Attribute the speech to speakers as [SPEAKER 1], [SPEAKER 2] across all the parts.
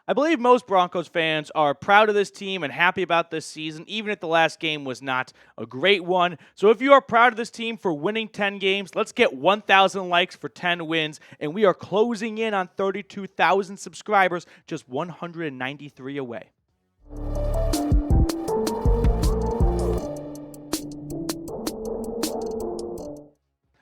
[SPEAKER 1] I believe most Broncos fans are proud of this team and happy about this season, even if the last game was not a great one. So if you are proud of this team for winning 10 games, let's get 1,000 likes for 10 wins, and we are closing in on 32,000 subscribers, just 193 away.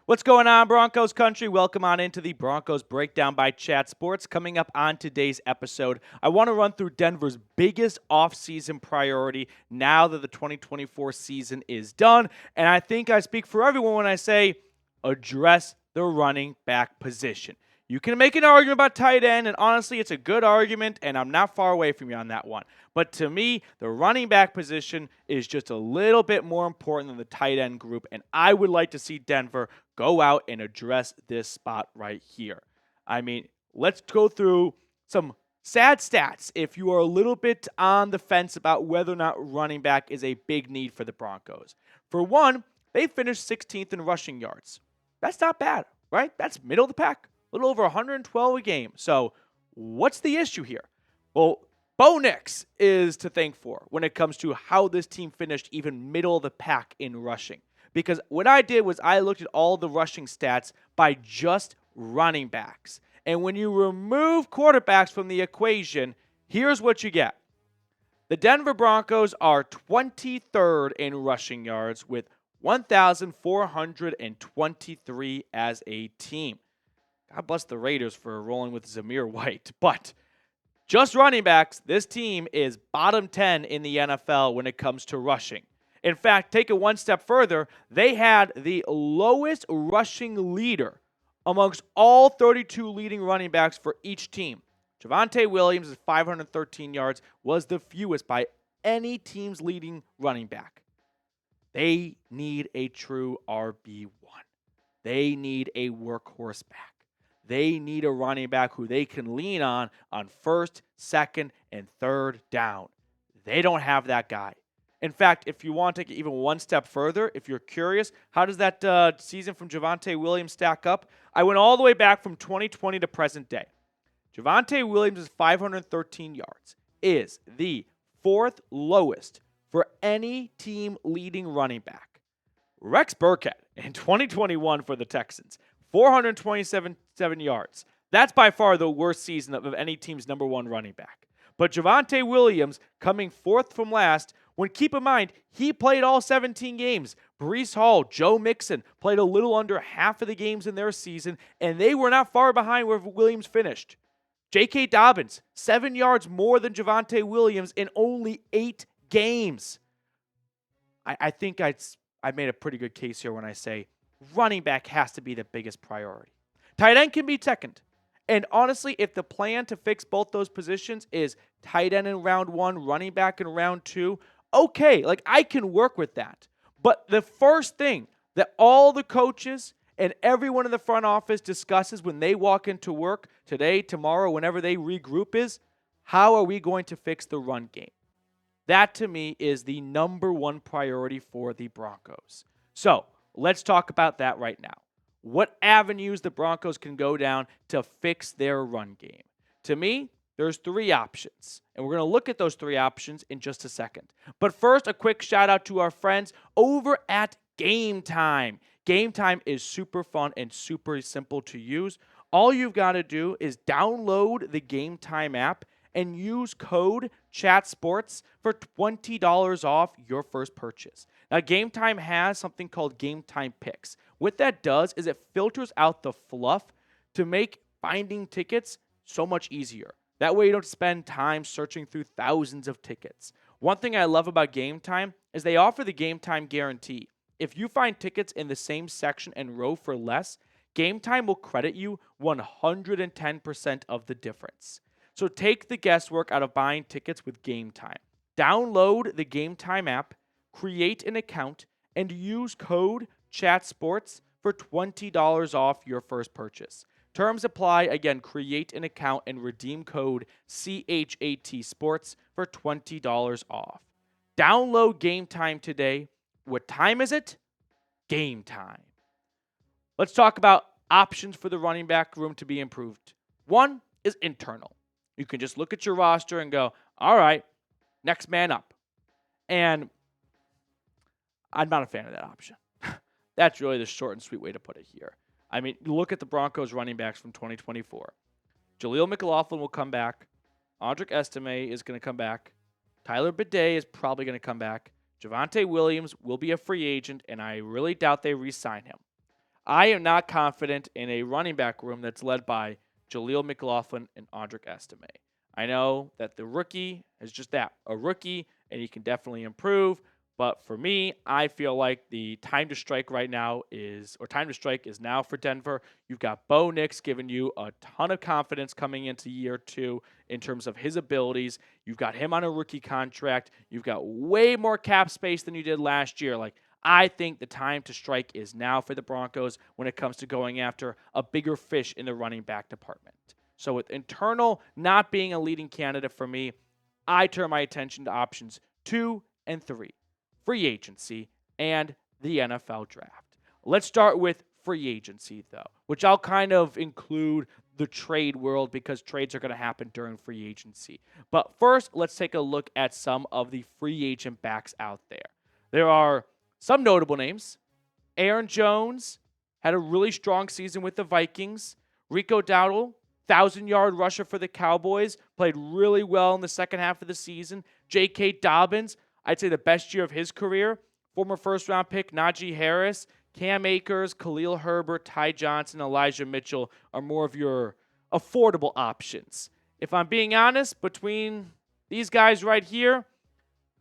[SPEAKER 1] What's going on, Broncos Country? Welcome on into the Broncos Breakdown by Chat Sports. Coming up on today's episode, I want to run through Denver's biggest offseason priority now that the 2024 season is done. And I think I speak for everyone when I say address the running back position. You can make an argument about tight end, and honestly, it's a good argument, and I'm not far away from you on that one. But to me, the running back position is just a little bit more important than the tight end group, and I would like to see Denver go out and address this spot right here. I mean, let's go through some sad stats if you are a little bit on the fence about whether or not running back is a big need for the Broncos. For one, they finished 16th in rushing yards. That's not bad, right? That's middle of the pack. A little over 112 a game. So what's the issue here? Well, Bo Nix is to thank for when it comes to how this team finished even middle of the pack in rushing. Because what I did was I looked at all the rushing stats by just running backs. And when you remove quarterbacks from the equation, here's what you get. The Denver Broncos are 23rd in rushing yards with 1,423 as a team. God bless the Raiders for rolling with Zamir White. But just running backs, this team is bottom 10 in the NFL when it comes to rushing. In fact, take it one step further, they had the lowest rushing leader amongst all 32 leading running backs for each team. Javonte Williams' 513 yards was the fewest by any team's leading running back. They need a true RB1. They need a workhorse back. They need a running back who they can lean on first, second, and third down. They don't have that guy. In fact, if you want to take it even one step further, if you're curious, how does that season from Javonte Williams stack up? I went all the way back from 2020 to present day. Javonte Williams' 513 yards is the fourth lowest for any team leading running back. Rex Burkhead in 2021 for the Texans, 427 yards. That's by far the worst season of any team's number one running back. But Javonte Williams coming fourth from last, when keep in mind, he played all 17 games. Breece Hall, Joe Mixon played a little under half of the games in their season, and they were not far behind where Williams finished. J.K. Dobbins, 7 yards more than Javonte Williams in only 8 games. I think I made a pretty good case here when I say running back has to be the biggest priority. Tight end can be second. And honestly, if the plan to fix both those positions is tight end in round 1, running back in round 2, okay, I can work with that. But the first thing that all the coaches and everyone in the front office discusses when they walk into work today, tomorrow, whenever they regroup is, how are we going to fix the run game? That, to me, is the number one priority for the Broncos. So, let's talk about that right now. What avenues the Broncos can go down to fix their run game? To me, there's 3 options, and we're going to look at those 3 options in just a second. But first, a quick shout out to our friends over at Game Time. Game Time is super fun and super simple to use. All you've got to do is download the Game Time app and use code CHATSPORTS for $20 off your first purchase. Now, Game Time has something called Game Time Picks. What that does is it filters out the fluff to make finding tickets so much easier. That way you don't spend time searching through thousands of tickets. One thing I love about Game Time is they offer the Game Time guarantee. If you find tickets in the same section and row for less, Game Time will credit you 110% of the difference. So take the guesswork out of buying tickets with Game Time. Download the Game Time app, create an account, and use code CHATSPORTS for $20 off your first purchase. Terms apply. Again, create an account and redeem code CHAT Sports for $20 off. Download Game Time today. What time is it? Game time. Let's talk about options for the running back room to be improved. One is internal. You can just look at your roster and go, all right, next man up. And I'm not a fan of that option. That's really the short and sweet way to put it here. I mean, look at the Broncos running backs from 2024. Jaleel McLaughlin will come back. Audric Estime is going to come back. Tyler Bidet is probably going to come back. Javonte Williams will be a free agent, and I really doubt they re-sign him. I am not confident in a running back room that's led by Jaleel McLaughlin and Audric Estime. I know that the rookie is just that, a rookie, and he can definitely improve. But for me, I feel like the time to strike right now is now for Denver. You've got Bo Nix giving you a ton of confidence coming into year 2 in terms of his abilities. You've got him on a rookie contract. You've got way more cap space than you did last year. I think the time to strike is now for the Broncos when it comes to going after a bigger fish in the running back department. So with internal not being a leading candidate for me, I turn my attention to options 2 and 3. Free agency and the NFL draft. Let's start with free agency, though, which I'll kind of include the trade world because trades are going to happen during free agency. But first, let's take a look at some of the free agent backs out there. There are some notable names. Aaron Jones had a really strong season with the Vikings. Rico Dowdle, 1,000-yard rusher for the Cowboys, played really well in the second half of the season. J.K. Dobbins, I'd say the best year of his career. Former first-round pick Najee Harris, Cam Akers, Khalil Herbert, Ty Johnson, Elijah Mitchell are more of your affordable options. If I'm being honest, between these guys right here,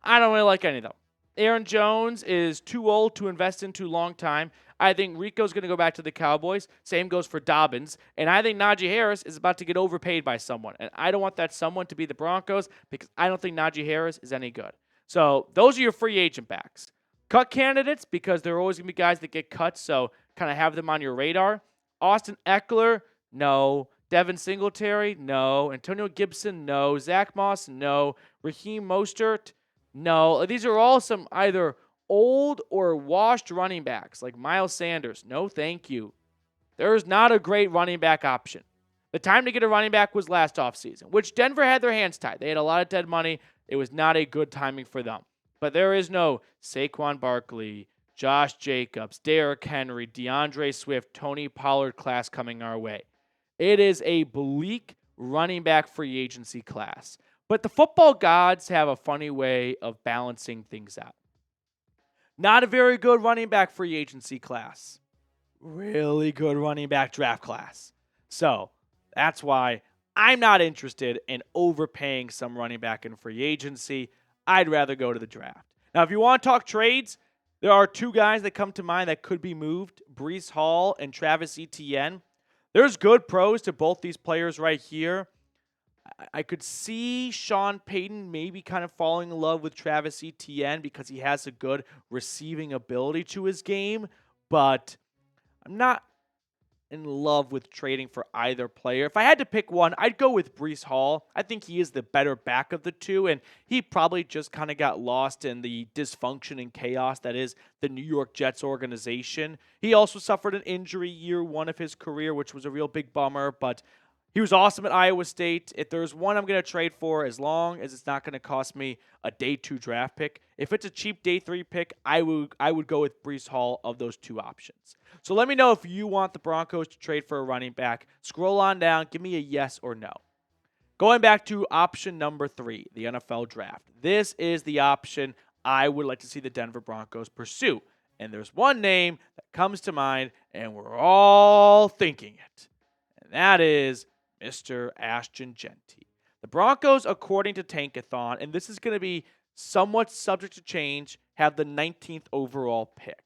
[SPEAKER 1] I don't really like any of them. Aaron Jones is too old to invest into long time. I think Rico's going to go back to the Cowboys. Same goes for Dobbins. And I think Najee Harris is about to get overpaid by someone. And I don't want that someone to be the Broncos because I don't think Najee Harris is any good. So those are your free agent backs. Cut candidates, because there are always going to be guys that get cut, so kind of have them on your radar. Austin Eckler, no. Devin Singletary, no. Antonio Gibson, no. Zach Moss, no. Raheem Mostert, no. These are all some either old or washed running backs, like Miles Sanders. No, thank you. There's not a great running back option. The time to get a running back was last offseason, which Denver had their hands tied. They had a lot of dead money. It was not a good timing for them. But there is no Saquon Barkley, Josh Jacobs, Derrick Henry, DeAndre Swift, Tony Pollard class coming our way. It is a bleak running back free agency class. But the football gods have a funny way of balancing things out. Not a very good running back free agency class. Really good running back draft class. So that's why I'm not interested in overpaying some running back in free agency. I'd rather go to the draft. Now, if you want to talk trades, there are 2 guys that come to mind that could be moved, Breece Hall and Travis Etienne. There's good pros to both these players right here. I could see Sean Payton maybe kind of falling in love with Travis Etienne because he has a good receiving ability to his game, but I'm not in love with trading for either player. If I had to pick one, I'd go with Breece Hall. I think he is the better back of the 2, and he probably just kind of got lost in the dysfunction and chaos that is the New York Jets organization. He also suffered an injury year 1 of his career, which was a real big bummer, but he was awesome at Iowa State. If there's one I'm going to trade for, as long as it's not going to cost me a day 2 draft pick, if it's a cheap day 3 pick, I would go with Breece Hall of those 2 options. So let me know if you want the Broncos to trade for a running back. Scroll on down. Give me a yes or no. Going back to option number 3, the NFL draft. This is the option I would like to see the Denver Broncos pursue. And there's one name that comes to mind, and we're all thinking it. And that is Mr. Ashton Jeanty. The Broncos, according to Tankathon, and this is going to be somewhat subject to change, have the 19th overall pick.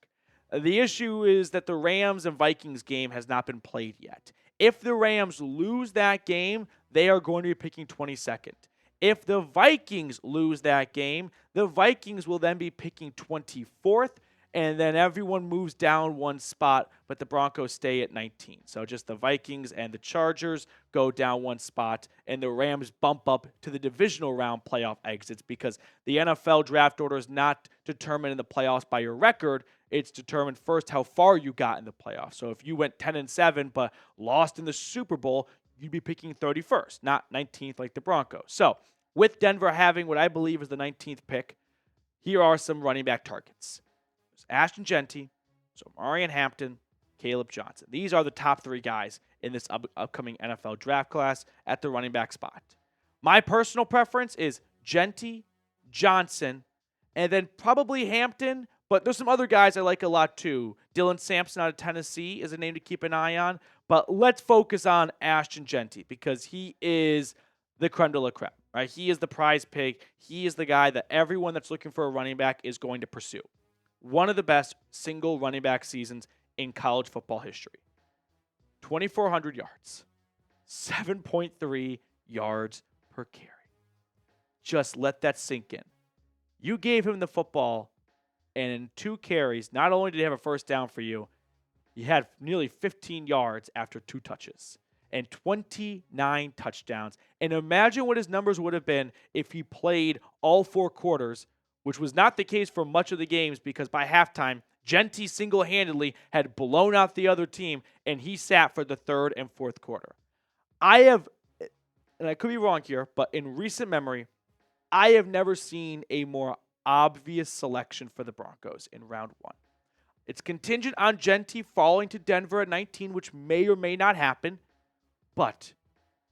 [SPEAKER 1] The issue is that the Rams and Vikings game has not been played yet. If the Rams lose that game, they are going to be picking 22nd. If the Vikings lose that game, the Vikings will then be picking 24th, and then everyone moves down 1 spot, but the Broncos stay at 19. So just the Vikings and the Chargers go down 1 spot, and the Rams bump up to the divisional round playoff exits because the NFL draft order is not determined in the playoffs by your record. It's determined first how far you got in the playoffs. So if you went 10-7 but lost in the Super Bowl, you'd be picking 31st, not 19th like the Broncos. So, with Denver having what I believe is the 19th pick, here are some running back targets. There's Ashton Jeanty, so Marion Hampton, Caleb Johnson. These are the top 3 guys in this upcoming NFL draft class at the running back spot. My personal preference is Jeanty, Johnson, and then probably Hampton, but there's some other guys I like a lot too. Dylan Sampson out of Tennessee is a name to keep an eye on, but let's focus on Ashton Jeanty because he is the creme de la creme, right? He is the prize pig. He is the guy that everyone that's looking for a running back is going to pursue. One of the best single running back seasons in college football history. 2,400 yards, 7.3 yards per carry. Just let that sink in. You gave him the football, and in 2 carries, not only did he have a first down for you, he had nearly 15 yards after 2 touches and 29 touchdowns. And imagine what his numbers would have been if he played all 4 quarters, which was not the case for much of the games because by halftime, Jeanty single-handedly had blown out the other team, and he sat for the 3rd and 4th quarter. I have, and I could be wrong here, but in recent memory, I have never seen a more obvious selection for the Broncos in round 1. It's contingent on Jeanty falling to Denver at 19, which may or may not happen, but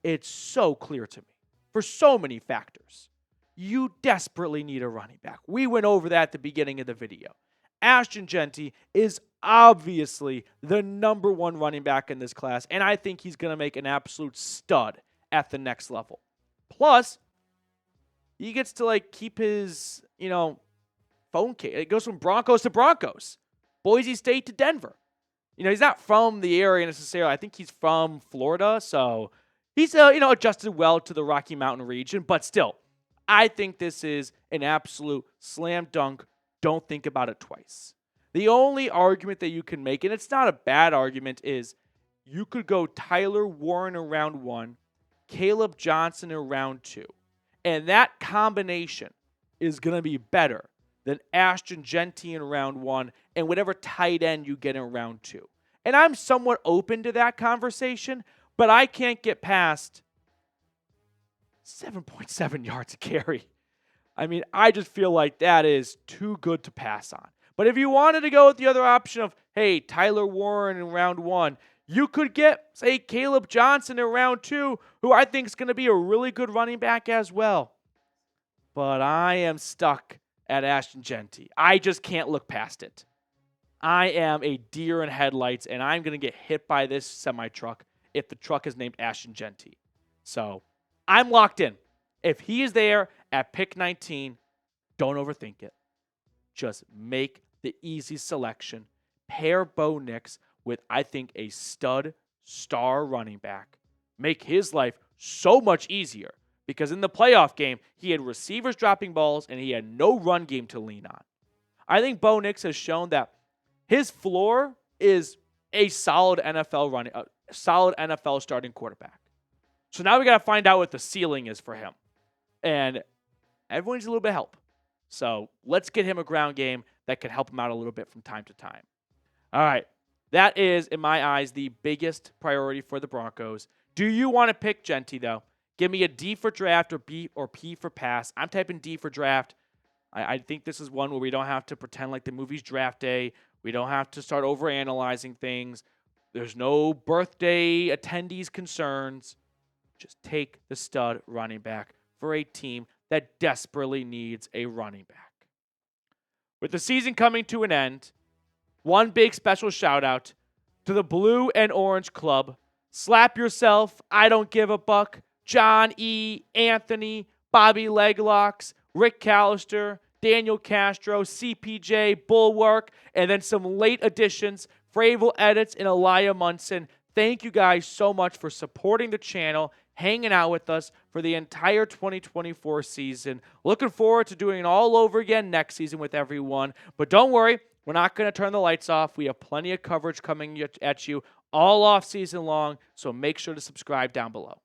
[SPEAKER 1] it's so clear to me for so many factors. You desperately need a running back. We went over that at the beginning of the video. Ashton Jeanty is obviously the number 1 running back in this class, and I think he's going to make an absolute stud at the next level. Plus, he gets to keep his, phone case. It goes from Broncos to Broncos, Boise State to Denver. He's not from the area necessarily. I think he's from Florida, so he's adjusted well to the Rocky Mountain region, but still, I think this is an absolute slam dunk. Don't think about it twice. The only argument that you can make, and it's not a bad argument, is you could go Tyler Warren in round 1, Caleb Johnson in round 2. And that combination is going to be better than Ashton Jeanty in round 1 and whatever tight end you get in round 2. And I'm somewhat open to that conversation, but I can't get past 7.7 yards a carry. I mean, I just feel like that is too good to pass on. But if you wanted to go with the other option of, hey, Tyler Warren in round 1, you could get, say, Caleb Johnson in round 2, who I think is going to be a really good running back as well. But I am stuck at Ashton Jeanty. I just can't look past it. I am a deer in headlights, and I'm going to get hit by this semi-truck if the truck is named Ashton Jeanty. So I'm locked in. If he is there at pick 19, don't overthink it. Just make the easy selection. Pair Bo Nix with, I think, a stud star running back. Make his life so much easier because in the playoff game, he had receivers dropping balls and he had no run game to lean on. I think Bo Nix has shown that his floor is a solid NFL starting quarterback. So now we got to find out what the ceiling is for him. And everyone needs a little bit of help. So let's get him a ground game that can help him out a little bit from time to time. All right. That is, in my eyes, the biggest priority for the Broncos. Do you want to pick Jeanty, though? Give me a D for draft or B or P for pass. I'm typing D for draft. I think this is one where we don't have to pretend like the movie's draft day. We don't have to start overanalyzing things. There's no birthday attendees concerns. Just take the stud running back for a team that desperately needs a running back. With the season coming to an end, one big special shout out to the Blue and Orange Club. Slap yourself, I don't give a buck. John E., Anthony, Bobby Leglocks, Rick Callister, Daniel Castro, CPJ, Bulwark, and then some late additions, Fravel Edits, and Elia Munson. Thank you guys so much for supporting the channel, hanging out with us for the entire 2024 season. Looking forward to doing it all over again next season with everyone. But don't worry, we're not going to turn the lights off. We have plenty of coverage coming at you all off season long, so make sure to subscribe down below.